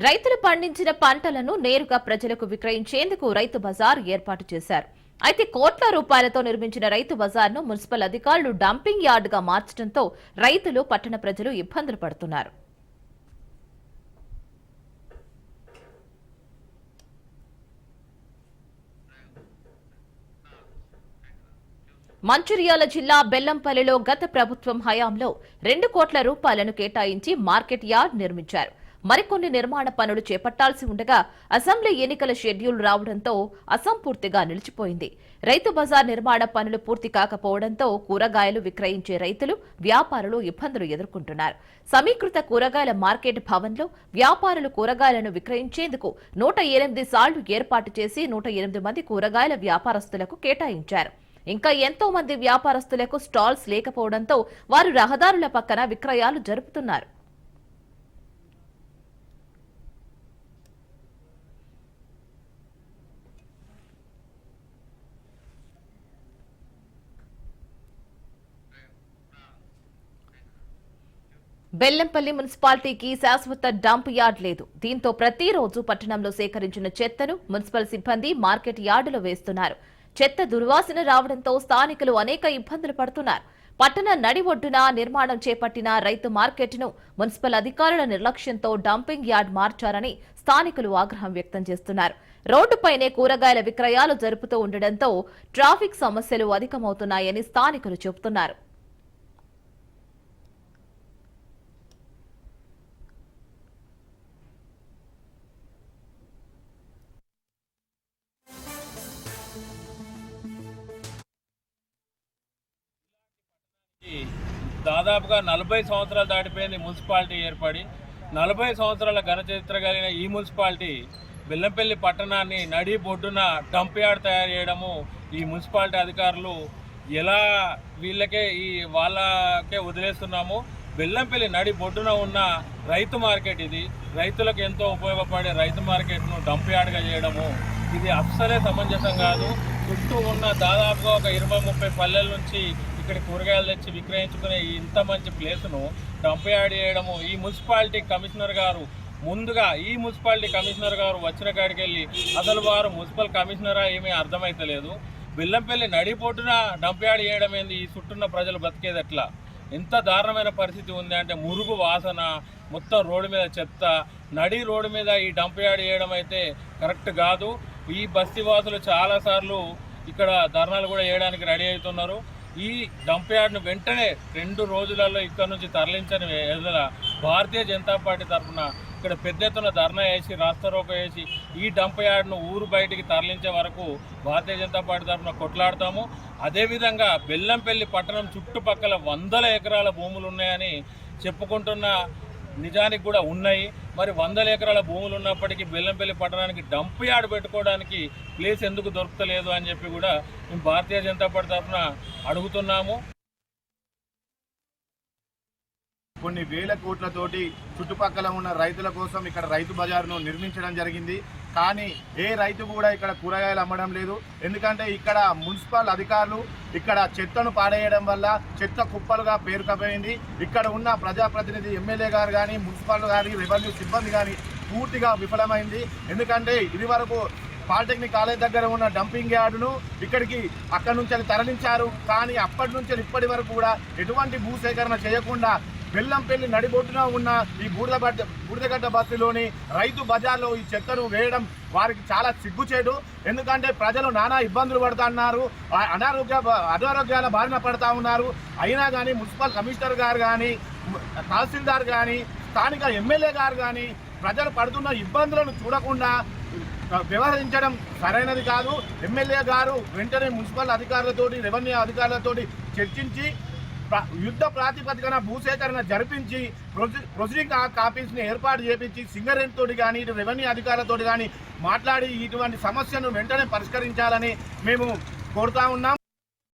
రైతులు పండించిన పంటలను నేరుగా ప్రజలకు విక్రయించేందుకు రైతు బజార్ ఏర్పాటు చేశారు. అయితే కోట్ల రూపాయలతో నిర్మించిన రైతు బజార్ను మున్సిపల్ అధికారులు డంపింగ్ యార్డుగా మార్చడంతో రైతులు, పట్టణ ప్రజలు ఇబ్బందులు పడుతున్నారు. మంచిర్యాల జిల్లా బెల్లంపల్లిలో గత ప్రభుత్వం హయాంలో 2 కోట్ల రూపాయలను కేటాయించి మార్కెట్ యార్డ్ నిర్మించారు. మరికొన్ని నిర్మాణ పనులు చేపట్టాల్సి ఉండగా అసెంబ్లీ ఎన్నికల షెడ్యూల్ రావడంతో అసంపూర్తిగా నిలిచిపోయింది. రైతు బజార్ నిర్మాణ పనులు పూర్తి కాకపోవడంతో కూరగాయలు విక్రయించే రైతులు, వ్యాపారులు ఇబ్బందులు ఎదుర్కొంటున్నారు. సమీకృత కూరగాయల మార్కెట్ భవన్లో వ్యాపారులు కూరగాయలను విక్రయించేందుకు 108 సాళ్లు ఏర్పాటు చేసి 108 మంది కూరగాయల వ్యాపారస్తులకు కేటాయించారు. ఇంకా ఎంతో మంది వ్యాపారస్తులకు స్టాల్స్ లేకపోవడంతో వారు రహదారుల పక్కన విక్రయాలు జరుపుతున్నారు. బెల్లంపల్లి మున్సిపాలిటీకి శాశ్వత డంప్ యార్డ్ లేదు. దీంతో ప్రతిరోజు పట్టణంలో సేకరించిన చెత్తను మున్సిపల్ సిబ్బంది మార్కెట్ యార్డులో వేస్తున్నారు. చెత్త దుర్వాసన రావడంతో స్థానికులు అనేక ఇబ్బందులు పడుతున్నారు. పట్టణ నడి ఒడ్డున నిర్మాణం చేపట్టిన రైతు మార్కెట్ను మున్సిపల్ అధికారుల నిర్లక్ష్యంతో డంపింగ్ యార్డ్ మార్చారని స్థానికులు ఆగ్రహం వ్యక్తం చేస్తున్నారు. రోడ్డుపైనే కూరగాయల విక్రయాలు జరుపుతూ ఉండడంతో ట్రాఫిక్ సమస్యలు అధికమవుతున్నాయని స్థానికులు చెబుతున్నారు. దాదాపుగా 40 సంవత్సరాలు దాటిపోయింది మున్సిపాలిటీ ఏర్పడి. 40 సంవత్సరాల ఘన చరిత్ర కలిగిన ఈ మున్సిపాలిటీ బెల్లంపల్లి పట్టణాన్ని నడి బొడ్డున డంప్ యార్డ్ తయారు చేయడము ఈ మున్సిపాలిటీ అధికారులు ఎలా వాళ్ళకే వదిలేస్తున్నాము. బెల్లంపల్లి నడి బొడ్డున ఉన్న రైతు మార్కెట్ ఇది. రైతులకు ఎంతో ఉపయోగపడే రైతు మార్కెట్ను డంప్ యార్డ్గా చేయడము ఇది అస్సలే సమంజసం కాదు. చుట్టూ ఉన్న దాదాపుగా ఒక 20-30 పల్లెల నుంచి ఇక్కడ కూరగాయలు తెచ్చి విక్రయించుకునే ఇంత మంచి ప్లేస్ను డంప్ యార్డ్ చేయడము ఈ మున్సిపాలిటీ కమిషనర్ గారు వచ్చిన కాడికి వెళ్ళి అసలు వారు మున్సిపల్ కమిషనరా ఏమీ అర్థమైతలేదు. బెల్లంపల్లి నడిపోటున డంప్ యార్డ్ చేయడం ఏంది? ఈ చుట్టూన్న ప్రజలు బతికేది ఎట్లా? ఎంత దారుణమైన పరిస్థితి ఉంది అంటే మురుగు వాసన, మొత్తం రోడ్డు మీద చెత్త, నడి రోడ్డు మీద ఈ డంప్ యార్డ్ చేయడం అయితే కరెక్ట్ కాదు. ఈ బస్తీవాసులు చాలాసార్లు ఇక్కడ ధర్నాలు కూడా చేయడానికి రెడీ అవుతున్నారు. ఈ డంప్ యార్డ్ను వెంటనే 2 రోజులలో ఇక్కడ నుంచి తరలించని ఎదుల భారతీయ జనతా పార్టీ తరఫున ఇక్కడ పెద్ద ఎత్తున ధర్నా వేసి, రాస్తారోకో వేసి ఈ డంప్ యార్డ్ను ఊరు బయటికి తరలించే వరకు భారతీయ జనతా పార్టీ తరఫున కొట్లాడతాము. అదేవిధంగా బెల్లంపల్లి పట్టణం చుట్టుపక్కల 100 ఎకరాల భూములు ఉన్నాయని చెప్పుకుంటున్న నిజానికి కూడా ఉన్నాయి. మరి 100 ఎకరాల భూములు ఉన్నప్పటికీ బెల్లంపల్లి పట్టణానికి డంప్ యార్డ్ పెట్టుకోవడానికి ప్లేస్ ఎందుకు దొరుకుతలేదు అని చెప్పి కూడా మేము భారతీయ జనతా పార్టీ తరఫున అడుగుతున్నాము. కొన్ని వేల కోట్లతోటి చుట్టుపక్కల ఉన్న రైతుల కోసం ఇక్కడ రైతు బజార్ను నిర్మించడం జరిగింది. కానీ ఏ రైతు కూడా ఇక్కడ కూరగాయలు అమ్మడం లేదు. ఎందుకంటే ఇక్కడ మున్సిపల్ అధికారులు ఇక్కడ చెత్తను పాడేయడం వల్ల చెత్త కుప్పలుగా పేరుకపోయింది. ఇక్కడ ఉన్న ప్రజాప్రతినిధి ఎమ్మెల్యే గారు కానీ, మున్సిపల్ కానీ, రెవెన్యూ సిబ్బంది కానీ పూర్తిగా విఫలమైంది. ఎందుకంటే ఇది వరకు పాలిటెక్నిక్ కాలేజ్ దగ్గర ఉన్న డంపింగ్ యార్డును అక్కడి నుంచి తరలించారు. కానీ అప్పటి నుంచి ఇప్పటి వరకు కూడా ఎటువంటి భూసేకరణ చేయకుండా బెల్లంపల్లి నడిబొట్టున ఉన్న ఈ బూడిదగడ్డ బస్తీలోని రైతు బజార్లో ఈ చెత్తను వేయడం వారికి చాలా సిగ్గుచేటు. ఎందుకంటే ప్రజలు నానా ఇబ్బందులు పడుతున్నారు, అనారోగ్యాల బారిన పడుతూ ఉన్నారు. అయినా కానీ మున్సిపల్ కమిషనర్ గారు కానీ, తహసీల్దార్ కానీ, స్థానిక ఎమ్మెల్యే గారు కానీ ప్రజలు పడుతున్న ఇబ్బందులను చూడకుండా వ్యవహరించడం సరైనది కాదు. ఎమ్మెల్యే గారు వెంటనే మున్సిపల్ అధికారులతోటి, రెవెన్యూ అధికారులతోటి చర్చించి యుద్ధ ప్రాతిపదికన భూసేకరణ జరిపించి ప్రొసీడింగ్ కాపీస్ని ఏర్పాటు చేపించి సింగరేణి తోటి కానీ, ఇటు రెవెన్యూ అధికారులతో కానీ మాట్లాడి ఇటువంటి సమస్యను వెంటనే పరిష్కరించాలని మేము కోరుతా ఉన్నాం.